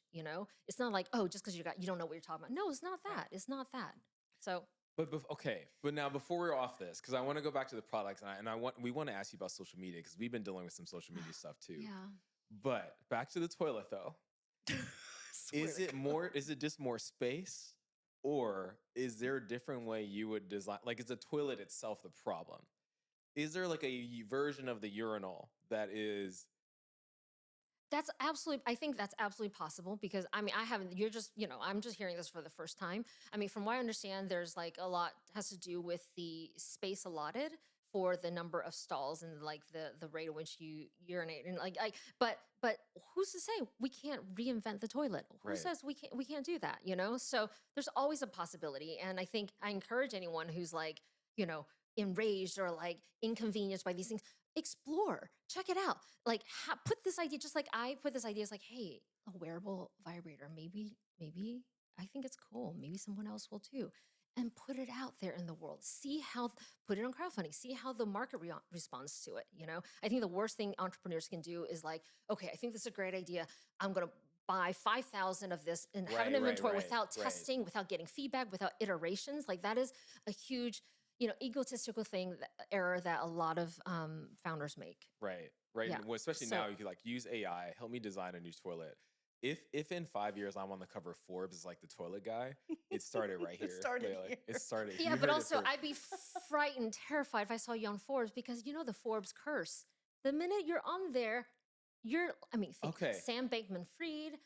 It's not like, oh, just because you don't know what you're talking about. No, it's not that. It's not that. So But now before we're off this, because I want to go back to the products, and we want to ask you about social media, because we've been dealing with some social media stuff too. yeah. But back to the toilet though. Is it just more space, or is there a different way you would design? Like, is the toilet itself the problem? Is there like a version of the urinal that is? I think that's absolutely possible, because I mean, I'm just hearing this for the first time. I mean, from what I understand, there's like a lot has to do with the space allotted for the number of stalls and like the rate at which you urinate, and but who's to say we can't reinvent the toilet? Who Right. says we can't do that, So there's always a possibility. And I think I encourage anyone who's like, enraged or like inconvenienced by these things, explore, check it out. Like put this idea, just like I put this idea, it's like, hey, a wearable vibrator, maybe I think it's cool. Maybe someone else will too. And put it out there in the world. See how, put it on crowdfunding. See how the market responds to it. I think the worst thing entrepreneurs can do is like, okay, I think this is a great idea. I'm going to buy 5,000 of this and have an inventory without testing, without getting feedback, without iterations. Like that is a huge, egotistical error that a lot of founders make. Right. Yeah. Well, especially now, you could like use AI, help me design a new toilet. If in 5 years I'm on the cover of Forbes as like the toilet guy, it started right here. It started Layla. here. It started. Yeah, you but heard it also first. I'd be frightened, terrified if I saw you on Forbes, because the Forbes curse. The minute you're on there, think Okay. Sam Bankman-Fried,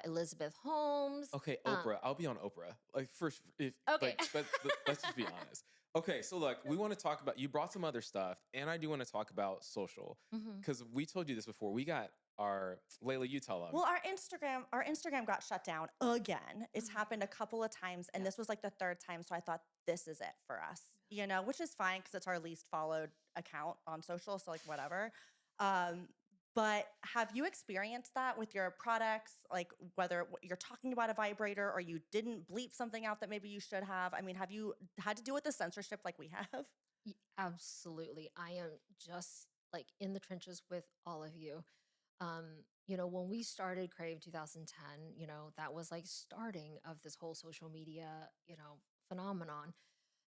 Elizabeth Holmes. Okay, Oprah. I'll be on Oprah. Like first, Okay. let's just be honest. Okay, so look, we want to talk about. You brought some other stuff, and I do want to talk about social, Mhm. because we told you this before. We got our Layla. You tell them. Well, our Instagram got shut down again. It's happened a couple of times, and this was like the third time. So I thought, this is it for us, which is fine because it's our least followed account on social. So like whatever. But have you experienced that with your products? Like whether you're talking about a vibrator or you didn't bleep something out that maybe you should have? I mean, have you had to deal with the censorship like we have? Absolutely. I am just like in the trenches with all of you. When we started Crave 2010, that was like starting of this whole social media, phenomenon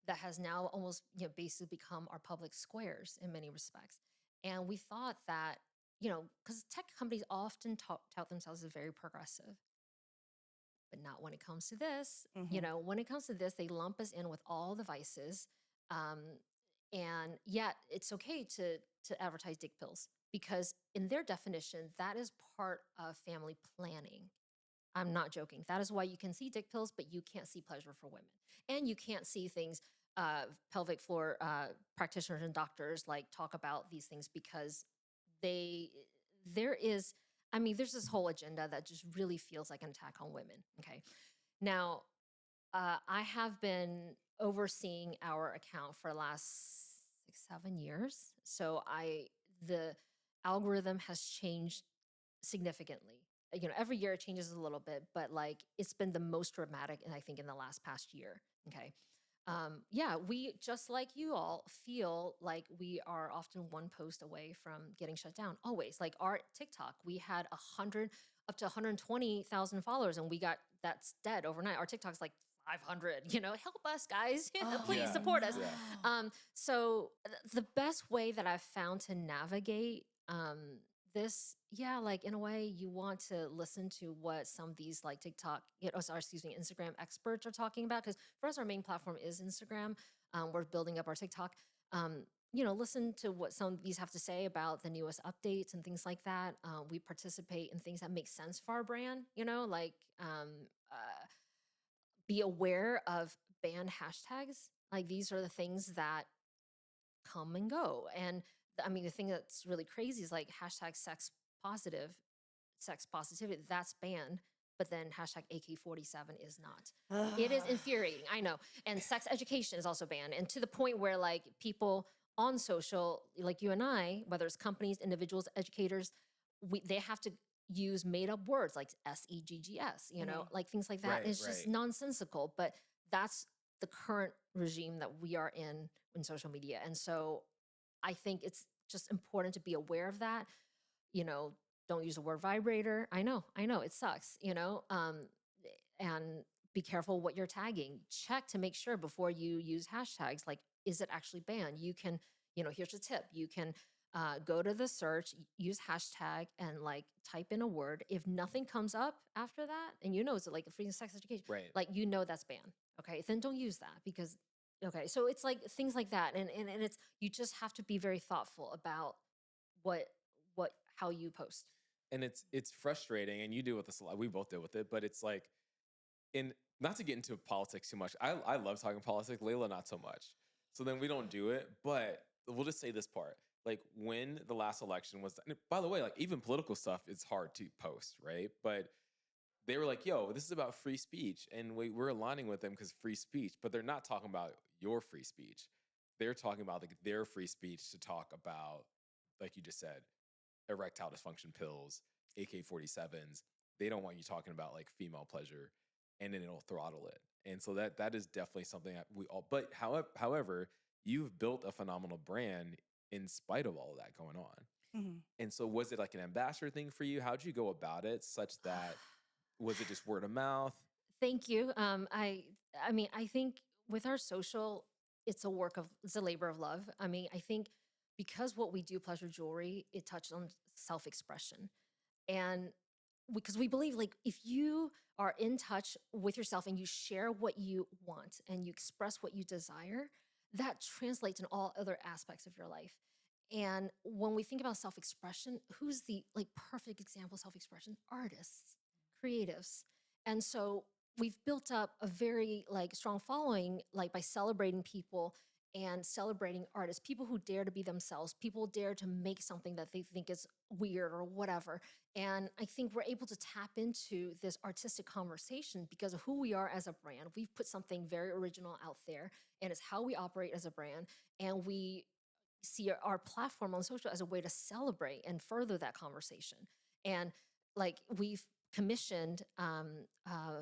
that has now almost, basically become our public squares in many respects. And we thought that, because tech companies often tout themselves as very progressive, but not when it comes to this. Mhm. When it comes to this, they lump us in with all the vices. And yet it's okay to advertise dick pills, because in their definition, that is part of family planning. I'm not joking. That is why you can see dick pills, but you can't see pleasure for women. And you can't see things, pelvic floor practitioners and doctors like talk about these things, because there's this whole agenda that just really feels like an attack on women. Okay. Now, I have been overseeing our account for the last 6-7 years. So the algorithm has changed significantly. every year it changes a little bit, but like it's been the most dramatic, and I think in the last past year. Okay. Yeah, we just like you all feel like we are often one post away from getting shut down. Always, like our TikTok, we had 100 up to 120,000 followers, and that's dead overnight. Our TikTok's like 500. Help us, guys. Please Yeah. support us. Yeah. So the best way that I've found to navigate this, yeah, like in a way, you want to listen to what some of these like TikTok, Instagram experts are talking about. Because for us, our main platform is Instagram. We're building up our TikTok. Listen to what some of these have to say about the newest updates and things like that. We participate in things that make sense for our brand, like be aware of banned hashtags. Like these are the things that come and go. And I mean, the thing that's really crazy is like hashtag sex positivity, that's banned. But then hashtag AK-47 is not. It is infuriating, I know. And sex education is also banned. And to the point where like people on social, like you and I, whether it's companies, individuals, educators, they have to use made up words like SEGGS, like things like that. Right, It's just right. nonsensical, but that's the current regime that we are in social media. And so I think it's just important to be aware of that. Don't use the word vibrator. I know, it sucks, and be careful what you're tagging. Check to make sure before you use hashtags, like, is it actually banned? You can, here's a tip. You can go to the search, use hashtag and like type in a word. If nothing comes up after that, and it's like a free sex education, Right. like, that's banned. Okay. Then don't use that because, okay. So it's like things like that. And it's, you just have to be very thoughtful about how you post. And it's frustrating, and you deal with this a lot. We both deal with it, but it's like, not to get into politics too much. I love talking politics. Layla, not so much. So then we don't do it. But we'll just say this part: like when the last election was. By the way, like even political stuff is hard to post, right? But they were like, "Yo, this is about free speech," and we're aligning with them because free speech. But they're not talking about your free speech. They're talking about like their free speech to talk about, like you just said, erectile dysfunction pills, AK-47s. They don't want you talking about like female pleasure, and then it'll throttle it. And so that is definitely something that we all. But however, you've built a phenomenal brand in spite of all of that going on. Mhm. And so, was it like an ambassador thing for you? How'd you go about it? Such that was it just word of mouth? Thank you. I mean, I think with our social, it's a labor of love. I mean, I think because what we do, pleasure jewelry, it touches on self-expression. And because we believe like if you are in touch with yourself and you share what you want and you express what you desire, that translates in all other aspects of your life. And when we think about self-expression, who's the like perfect example of self-expression? Artists, creatives. And so we've built up a very like strong following, like by celebrating people and celebrating artists, people who dare to be themselves, people dare to make something that they think is weird or whatever. And I think we're able to tap into this artistic conversation because of who we are as a brand. We've put something very original out there, and it's how we operate as a brand. And we see our platform on social as a way to celebrate and further that conversation. And like we've commissioned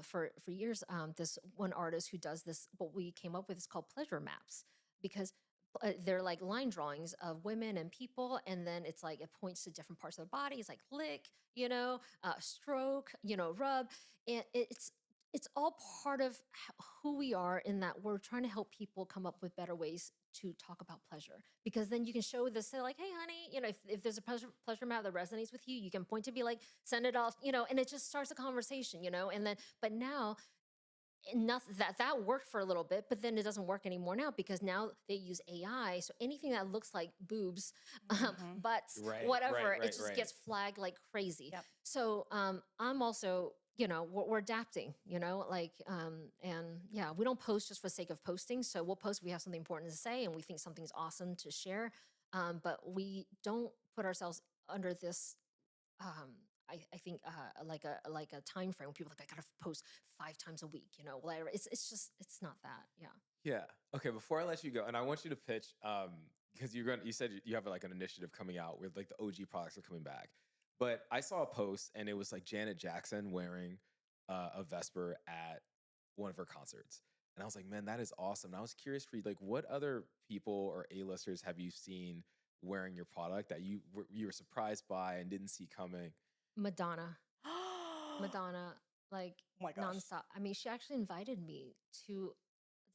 for years this one artist who does this. What we came up with is called pleasure maps, because they're like line drawings of women and people, and then it's like it points to different parts of the body. It's like lick, stroke, rub, and it's all part of who we are, in that we're trying to help people come up with better ways to talk about pleasure. Because then you can show this, say like, hey honey, if there's a pleasure map that resonates with you, you can point to be like, send it off, and it just starts a conversation, and then, but now nothing that worked for a little bit, but then it doesn't work anymore now because now they use AI. So anything that looks like boobs, Mhm. butts, Right, whatever, right, it just right. gets flagged like crazy. Yep. So I'm also, we're adapting, and yeah, we don't post just for the sake of posting. So we'll post if we have something important to say and we think something's awesome to share. But we don't put ourselves under this I think like a time frame when people are like, I gotta post 5 times a week, whatever. It's just, it's not that. Yeah. Yeah. Okay. Before I let you go, and I want you to pitch, because you said you have like an initiative coming out where like the OG products are coming back. But I saw a post and it was like Janet Jackson wearing a Vesper at one of her concerts. And I was like, man, that is awesome. And I was curious for you, like, what other people or A-listers have you seen wearing your product that you were surprised by and didn't see coming? Madonna. Madonna, like Oh my gosh. nonstop. I mean, she actually invited me to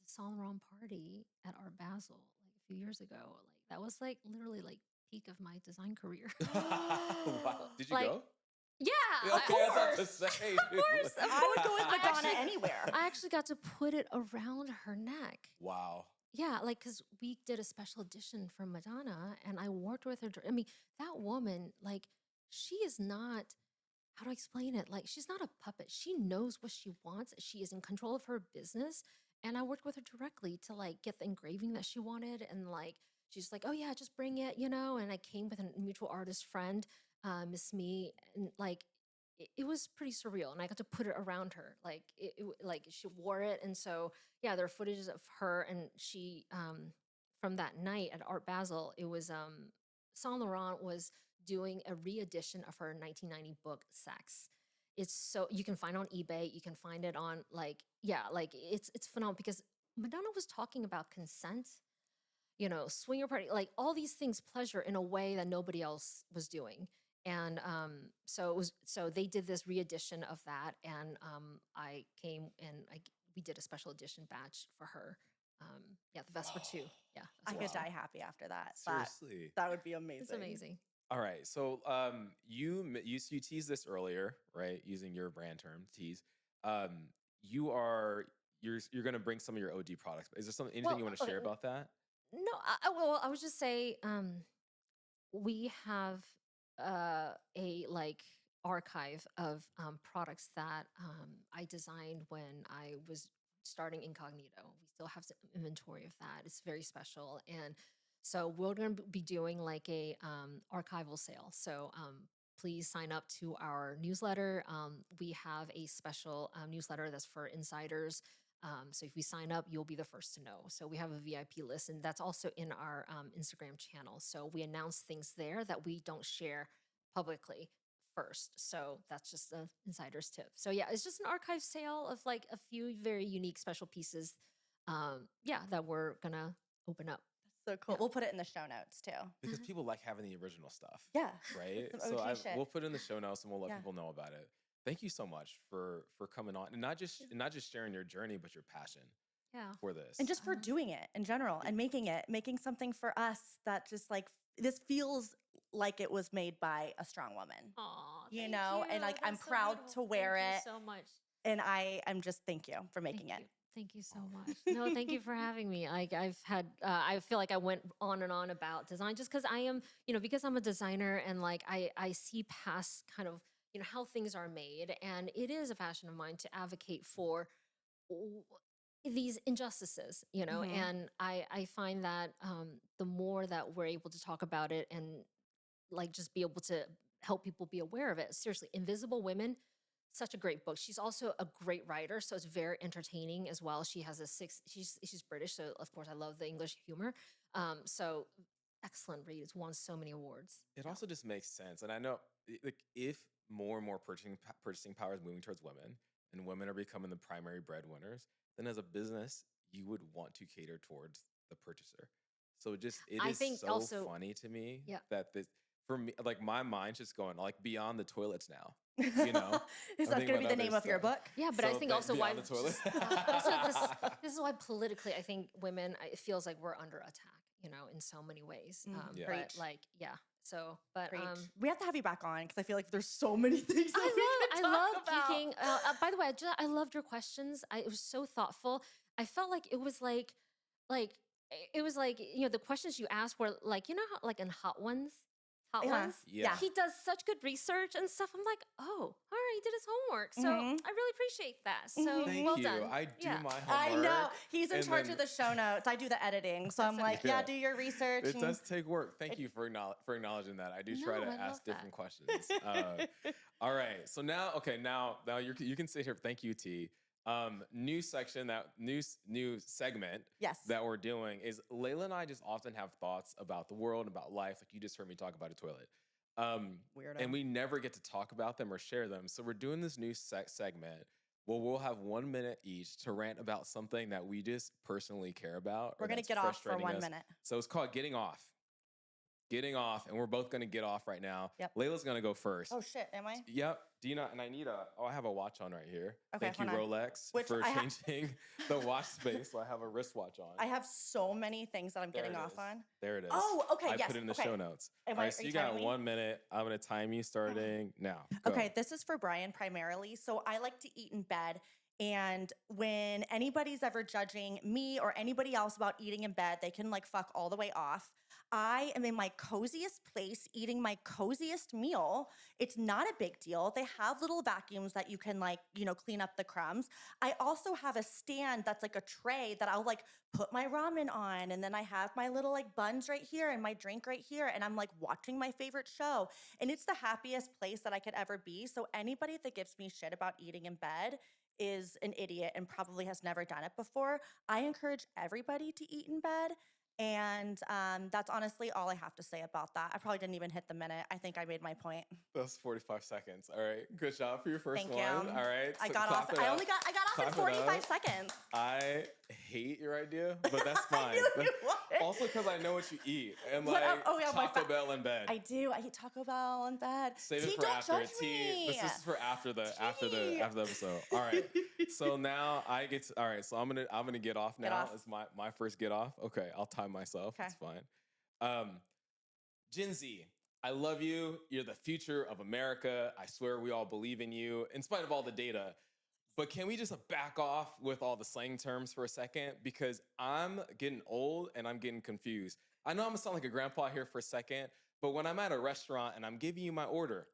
the Saint Laurent party at Art Basel like a few years ago. Like that was like literally like peak of my design career. Wow. Did you Like, go? Yeah, Okay, I was about to course. say, Of course. I would go with I Madonna actually- anywhere. I actually got to put it around her neck. Wow. Yeah, like because we did a special edition for Madonna, and I worked with her. I mean, that woman, like, she is not. How do I explain it? Like, she's not a puppet. She knows what she wants. She is in control of her business, and I worked with her directly to like get the engraving that she wanted, and like she's like, "Oh yeah, just bring it," you know. And I came with a mutual artist friend, Miss Me, and like. It was pretty surreal, and I got to put it around her. Like like she wore it, and so yeah, there are footages of her and she from that night at Art Basel. It was Saint Laurent was doing a re-edition of her 1990 book Sex. It's so you can find it on eBay, you can find it on like yeah, like it's phenomenal because Madonna was talking about consent, you know, swinger party, like all these things, pleasure in a way that nobody else was doing. And so it was so they did this re-edition of that, and I came and we did a special edition batch for her. Yeah, the Vesper too. Yeah, I Vesper could too. die happy after that. Seriously. That would be amazing. It's amazing. All right. So you teased this earlier, right? Using your brand term, tease. You're gonna bring some of your OG products. Is there anything Well, you want to share okay, about that? No, well, I would just say we have a like archive of products that I designed when I was starting Incognito. We still have some inventory of that. It's very special, and so we're going to be doing like a archival sale. So please sign up to our newsletter. We have a special newsletter that's for insiders. So if you sign up, you'll be the first to know. So we have a VIP list, and that's also in our Instagram channel. So we announce things there that we don't share publicly first. So that's just an insider's tip. So yeah, it's just an archive sale of like a few very unique special pieces. Yeah, that we're gonna open up. So cool. Yeah. We'll put it in the show notes too. Because people like having the original stuff. Yeah. Right. Some OG shit. We'll put it in the show notes and we'll let Yeah. people know about it. Thank you so much for coming on and not just sharing your journey, but your passion Yeah. for this. And just for doing it in general and making something for us that just like this feels like it was made by a strong woman. Aw, You thank know, and, you. like, I'm That's so proud beautiful. to wear Thank it. you so much. And I'm just thank you for making Thank it. you. Thank you so much. No, thank you for having me. Like I've had, I feel like I went on and on about design just because I am, you know, because I'm a designer and like I see past kind of, you know, how things are made. And it is a passion of mine to advocate for w- these injustices, you know, Mhm. and I find that the more that we're able to talk about it and like just be able to help people be aware of it. Seriously, Invisible Women, such a great book. She's also a great writer, so it's very entertaining as well. She has she's British, so of course I love the English humor. So excellent read. It's won so many awards. It Yeah. also just makes sense. And I know like if more and more purchasing power is moving towards women and women are becoming the primary breadwinners, then as a business, you would want to cater towards the purchaser. So it I is think so also- funny to me Yeah. that this for me, like my mind's just going like beyond the toilets now. You know? Is I'm that thinking going to be about the name other of your stuff. book? Yeah, but I So think that also why beyond the toilet. also this is why politically I think women it feels like we're under attack, you know, in so many ways. Mm, Yeah. But preach. like yeah. So but Preach. um We have to have you back on because I feel like there's so many things that we I could love talk about. geeking. By the way, I loved your questions. It was so thoughtful. I felt like it was like it was like you know the questions you asked were like you know how like in Hot Ones, Hot Yeah. Ones. Yeah. He does such good research and stuff. I'm like, oh, all right, he did his homework. So Mhm. I really appreciate that. So Mhm. Thank well you. done. I do Yeah. my homework. I know. He's in and charge then- of the show notes. I do the editing. So I'm like, Yeah. do your research. It and- does take work. Thank you for acknowledging that. I do try No, to I love ask that. different questions. All right. So now you can sit here. Thank you, T. New section new segment Yes. that we're doing is Layla and I just often have thoughts about the world, about life. Like you just heard me talk about a toilet. Weirdo. And we never get to talk about them or share them. So we're doing this new segment. Well, we'll have 1 minute each to rant about something that we just personally care about. We're or going to that's get off for frustrating 1 us. minute. So it's called Getting Off. Getting off, and we're both going to get off right now. Yep. Layla's going to go first. Oh, shit. Am I? Yep. Dina, and I need I have a watch on right here. Okay, Thank you, hold on. Rolex, Which for I changing the watch space. So I have a wristwatch on. I have so many things that I'm There getting it off is. on. There it is. Oh, okay, I yes. put it in the Okay. show notes. Am All I- right, so are you you got timing me? 1 minute. I'm going to time you starting now. Go. Okay, this is for Brian primarily. So I like to eat in bed. And when anybody's ever judging me or anybody else about eating in bed, they can like fuck all the way off. I am in my coziest place eating my coziest meal. It's not a big deal. They have little vacuums that you can like, clean up the crumbs. I also have a stand that's like a tray that I'll like put my ramen on. And then I have my little like buns right here and my drink right here. And I'm like watching my favorite show. And it's the happiest place that I could ever be. So anybody that gives me shit about eating in bed is an idiot and probably has never done it before. I encourage everybody to eat in bed. And that's honestly all I have to say about that. I probably didn't even hit the minute. I think I made my point. That's 45 seconds. All right. Good job for your first Thank one. you. All right. I so got clap off. it I up. got off in Clap it 45 up. seconds. I hate your idea, but that's fine. knew you would. Also, because I know what you eat. And What like up? Oh, yeah, my Taco Bell in bed. I do. I eat Taco Bell in bed. Save T, it for don't after. judge T. me. This is for after the T. episode. All right. So now I get to, all right. So I'm gonna get off now. Get off. It's my first get off. Okay, I'll time myself. Okay. It's fine. Gen Z, I love you. You're the future of America. I swear we all believe in you, in spite of all the data. But can we just back off with all the slang terms for a second? Because I'm getting old and I'm getting confused. I know I'm gonna sound like a grandpa here for a second, but when I'm at a restaurant and I'm giving you my order,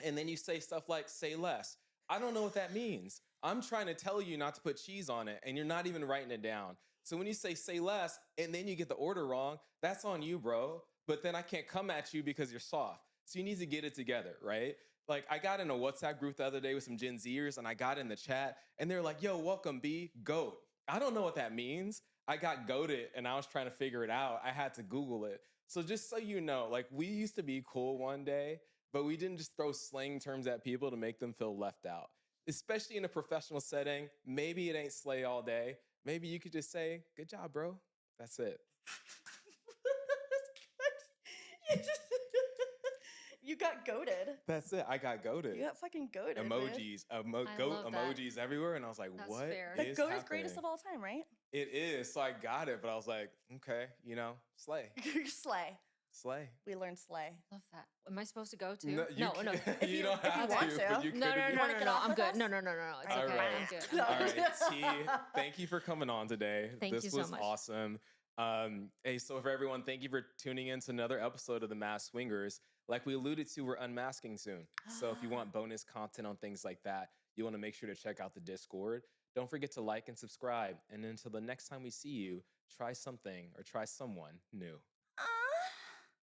and then you say stuff like, say less, I don't know what that means. I'm trying to tell you not to put cheese on it, and you're not even writing it down. So when you say less, and then you get the order wrong, that's on you, bro. But then I can't come at you because you're soft. So you need to get it together, right? Like I got in a WhatsApp group the other day with some Gen Zers, and I got in the chat, and they're like, yo, welcome, B, goat. I don't know what that means. I got goated, and I was trying to figure it out. I had to Google it. So just so you know, like we used to be cool one day, but we didn't just throw slang terms at people to make them feel left out. Especially in a professional setting, maybe it ain't slay all day. Maybe you could just say, good job, bro. That's it. You got goated. That's it. I got goated. You got fucking goated. Emojis, I goat love that. emojis everywhere. And I was like, That's what fair. The is goat happening? is greatest of all time, right? It is. So I got it, but I was like, okay, slay. Slay. Slay. We learned slay. Love that. Am I supposed to go too? No, no. If you you- don't if you have want to, to. but you could. No, if you- wanna get off I'm with good. us? No. It's All okay. right. I'm good. All right, T, thank you for coming on today. Thank this you so was much. awesome. Hey, so for everyone, thank you for tuning in to another episode of The Masked Swingers. Like we alluded to, we're unmasking soon. So if you want bonus content on things like that, you want to make sure to check out the Discord. Don't forget to like and subscribe. And until the next time we see you, try something or try someone new.